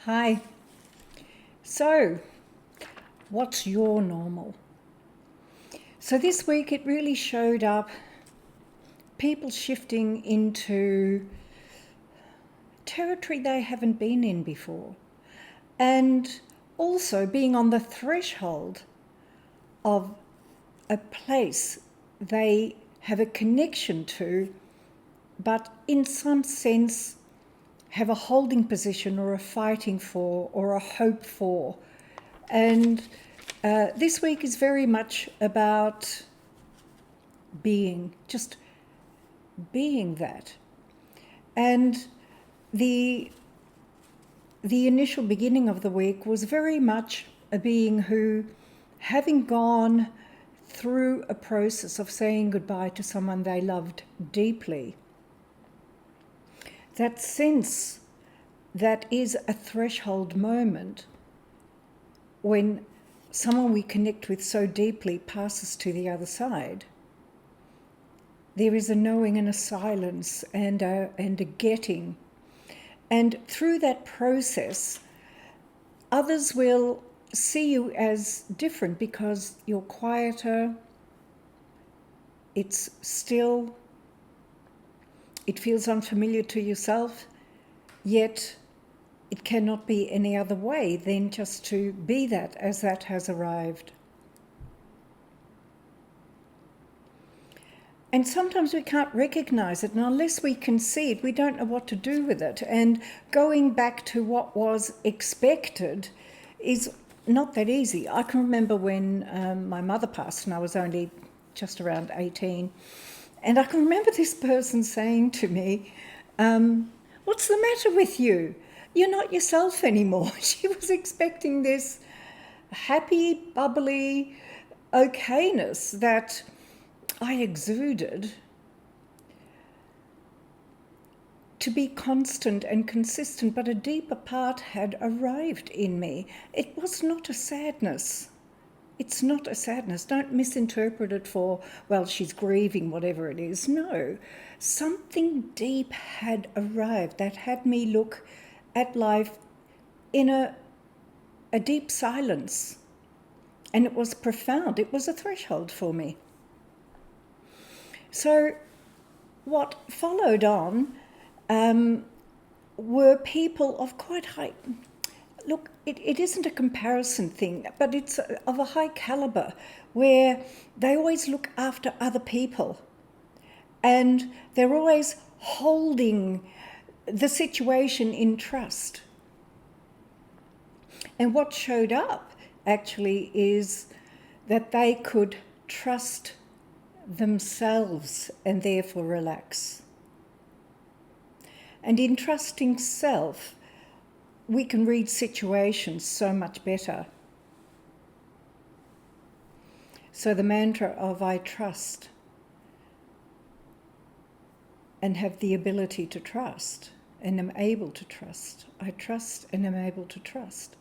Hi. So, what's your normal? So this week it really showed up people shifting into territory they haven't been in before, and also being on the threshold of a place they have a connection to, but in some sense have a holding position or a fighting for or a hope for. And this week is very much about being, just being that. And the initial beginning of the week was very much a being who, having gone through a process of saying goodbye to someone they loved deeply, that sense that is a threshold moment when someone we connect with so deeply passes to the other side. There is a knowing and a silence and a getting. And through that process, others will see you as different because you're quieter, it's still, it feels unfamiliar to yourself, yet it cannot be any other way than just to be that as that has arrived. And sometimes we can't recognize it, and unless we can see it, we don't know what to do with it. And going back to what was expected is not that easy. I can remember when my mother passed, and I was only just around 18, and I can remember this person saying to me, "What's the matter with you? You're not yourself anymore." She was expecting this happy, bubbly okayness that I exuded to be constant and consistent, but a deeper part had arrived in me. It was not a sadness. It's not a sadness. Don't misinterpret it for, well, she's grieving, whatever it is. No, something deep had arrived that had me look at life in a deep silence. And it was profound. It was a threshold for me. So what followed on were people of quite high... Look, it isn't a comparison thing, but it's of a high caliber where they always look after other people. And they're always holding the situation in trust. And what showed up actually is that they could trust themselves and therefore relax. And in trusting self, we can read situations so much better. So the mantra of I trust and have the ability to trust and am able to trust. I trust and am able to trust.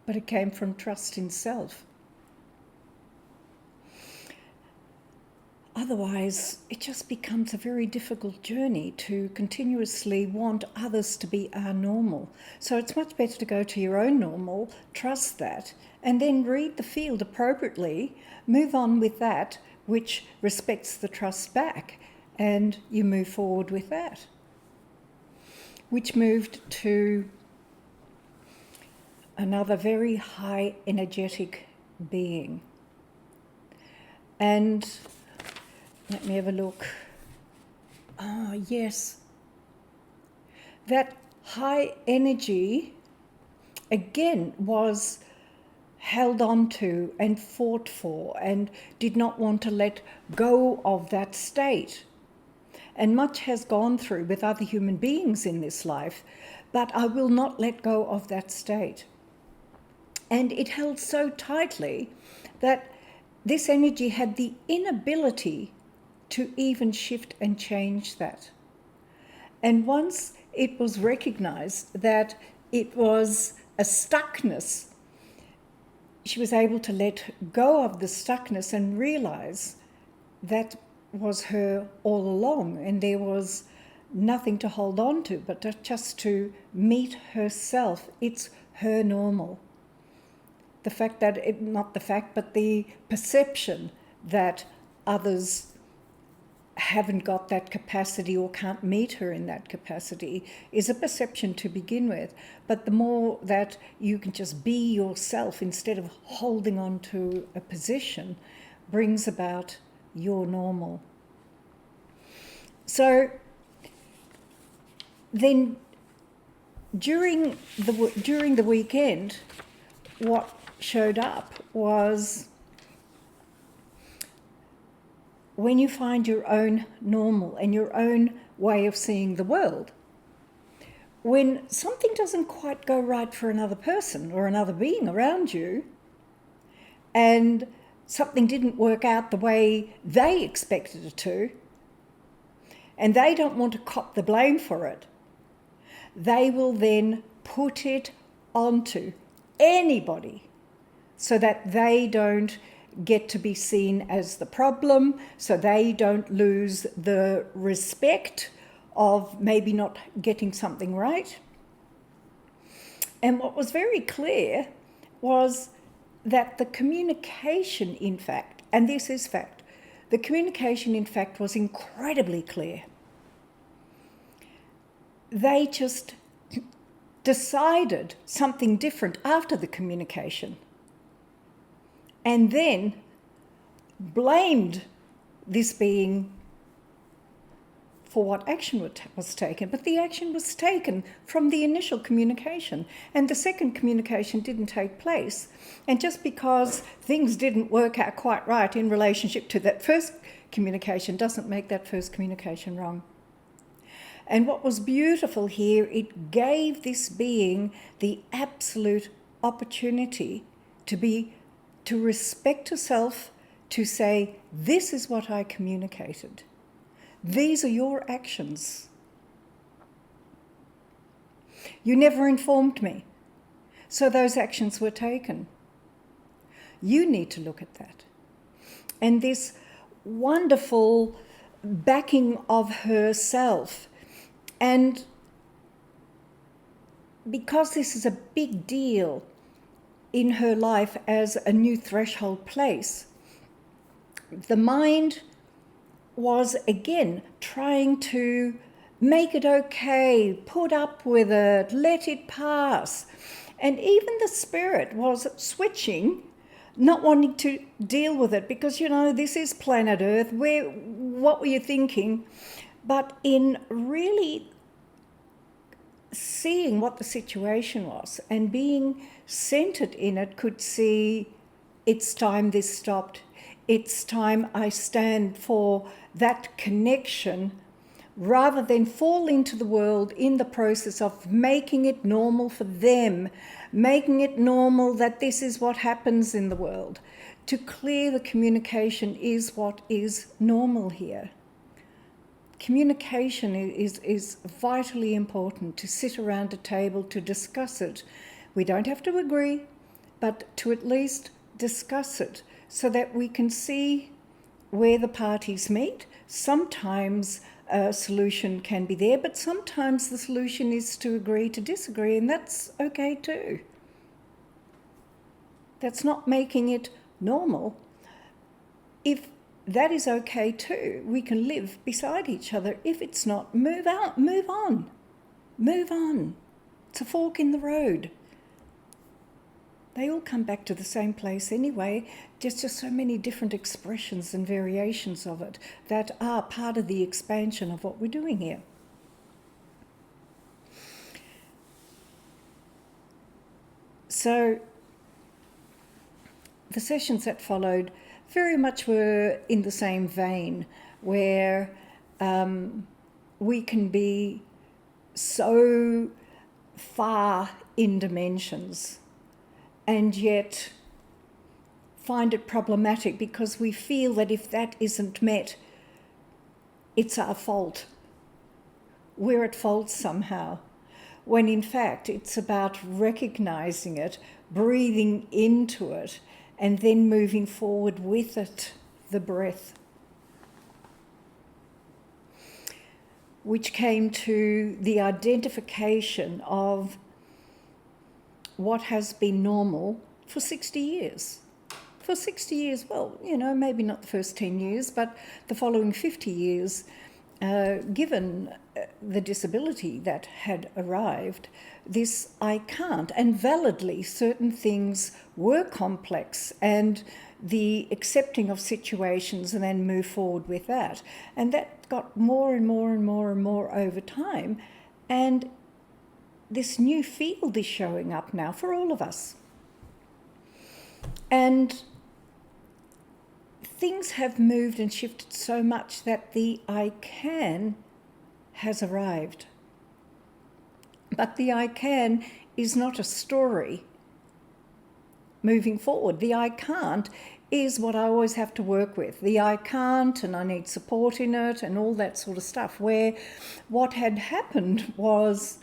But it came from trust in self. Otherwise, it just becomes a very difficult journey to continuously want others to be our normal. So it's much better to go to your own normal, trust that, and then read the field appropriately, move on with that which respects the trust back, and you move forward with that. Which moved to another very high energetic being. And let me have a look. Ah, yes. That high energy, again, was held on to and fought for and did not want to let go of that state. And much has gone through with other human beings in this life, but I will not let go of that state. And it held so tightly that this energy had the inability to even shift and change that. And once it was recognized that it was a stuckness, she was able to let go of the stuckness and realize that was her all along, and there was nothing to hold on to, but just to meet herself. It's her normal. The fact that, not the fact, but the perception that others haven't got that capacity or can't meet her in that capacity is a perception to begin with. But the more that you can just be yourself instead of holding on to a position brings about your normal. So then during the weekend, what showed up was when you find your own normal and your own way of seeing the world, when something doesn't quite go right for another person or another being around you, and something didn't work out the way they expected it to, and they don't want to cop the blame for it, they will then put it onto anybody so that they don't get to be seen as the problem, so they don't lose the respect of maybe not getting something right. And what was very clear was that the communication, in fact, and this is fact, the communication, in fact, was incredibly clear. They just decided something different after the communication, and then blamed this being for what action was taken. But the action was taken from the initial communication, and the second communication didn't take place. And just because things didn't work out quite right in relationship to that first communication doesn't make that first communication wrong. And what was beautiful here, it gave this being the absolute opportunity to respect herself, to say, this is what I communicated. These are your actions. You never informed me, so those actions were taken. You need to look at that. And this wonderful backing of herself. And because this is a big deal in her life as a new threshold place, the mind was again trying to make it okay, put up with it, let it pass. And even the spirit was switching, not wanting to deal with it because, this is planet Earth. What were you thinking? But in really seeing what the situation was and being centered in it, could see it's time this stopped. It's time I stand for that connection rather than fall into the world in the process of making it normal for them, making it normal that this is what happens in the world. To clear the communication is what is normal here. Communication is vitally important, to sit around a table, to discuss it. We don't have to agree, but to at least discuss it so that we can see where the parties meet. Sometimes a solution can be there, but sometimes the solution is to agree to disagree, and that's okay too. That's not making it normal. If that is okay too, we can live beside each other. If it's not, move out, move on. Move on. It's a fork in the road. They all come back to the same place anyway. There's just so many different expressions and variations of it that are part of the expansion of what we're doing here. So the sessions that followed very much were in the same vein, where we can be so far in dimensions and yet find it problematic because we feel that if that isn't met, it's our fault. We're at fault somehow, when in fact it's about recognizing it, breathing into it, and then moving forward with it, the breath. which came to the identification of what has been normal for 60 years. For 60 years, well, maybe not the first 10 years, but the following 50 years, given the disability that had arrived, this I can't. And validly, certain things were complex, and the accepting of situations and then move forward with that. And that got more and more and more and more over time. And this new field is showing up now for all of us. And things have moved and shifted so much that the I can has arrived. But the I can is not a story moving forward. The I can't is what I always have to work with. The I can't, and I need support in it and all that sort of stuff, where what had happened was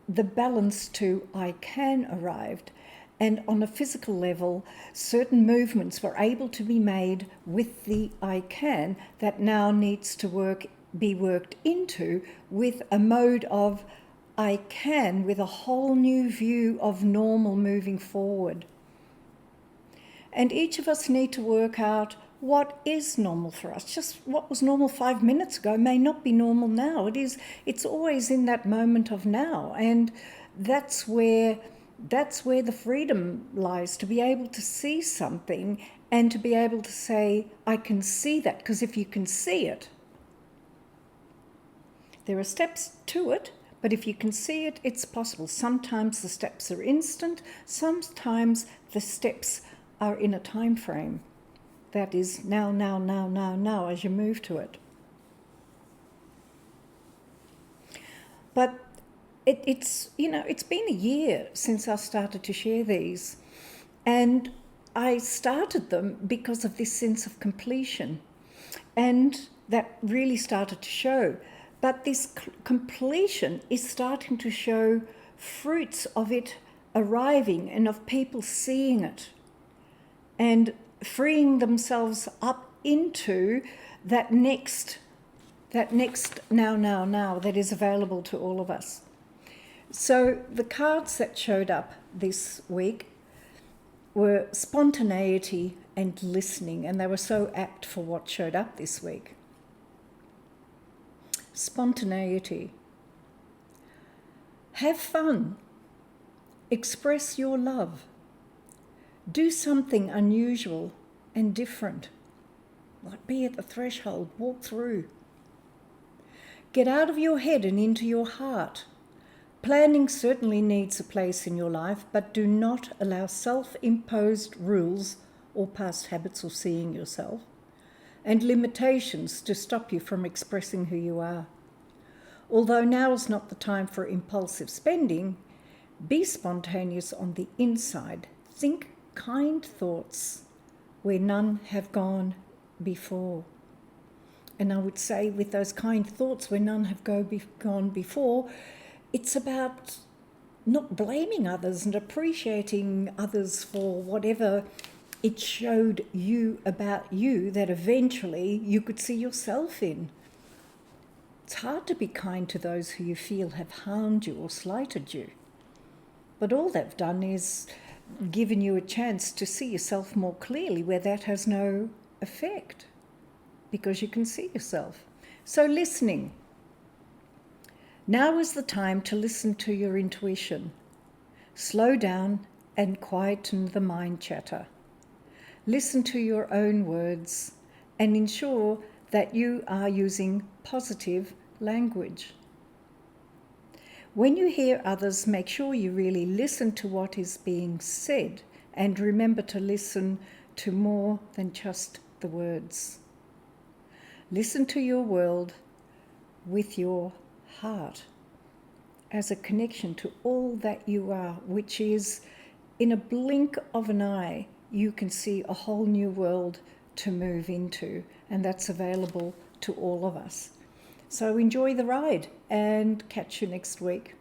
the balance to I can arrived. And on a physical level, certain movements were able to be made with the I can that now needs to be worked into with a mode of I can with a whole new view of normal moving forward. And each of us need to work out what is normal for us. Just what was normal 5 minutes ago may not be normal now. It's always in that moment of now. And that's where the freedom lies, to be able to see something and to be able to say, I can see that. Because if you can see it, there are steps to it, but if you can see it, it's possible. Sometimes the steps are instant, sometimes the steps are in a time frame. That is now, as you move to it. But it's been a year since I started to share these, and I started them because of this sense of completion, and that really started to show. But this completion is starting to show fruits of it arriving and of people seeing it and freeing themselves up into that next now that is available to all of us. So the cards that showed up this week were spontaneity and listening, and they were so apt for what showed up this week. Spontaneity. Have fun. Express your love. Do something unusual and different. Like be at the threshold, walk through. Get out of your head and into your heart. Planning certainly needs a place in your life, but do not allow self-imposed rules or past habits of seeing yourself and limitations to stop you from expressing who you are. Although now is not the time for impulsive spending, be spontaneous on the inside. Think kind thoughts where none have gone before. And I would say with those kind thoughts where none have gone before, it's about not blaming others and appreciating others for whatever it showed you about you that eventually you could see yourself in. It's hard to be kind to those who you feel have harmed you or slighted you. But all they've done is given you a chance to see yourself more clearly where that has no effect, because you can see yourself. So listening. Now is the time to listen to your intuition. Slow down and quieten the mind chatter. Listen to your own words and ensure that you are using positive language. When you hear others, make sure you really listen to what is being said and remember to listen to more than just the words. Listen to your world with your heart as a connection to all that you are, which is in a blink of an eye, you can see a whole new world to move into, and that's available to all of us. So enjoy the ride and catch you next week.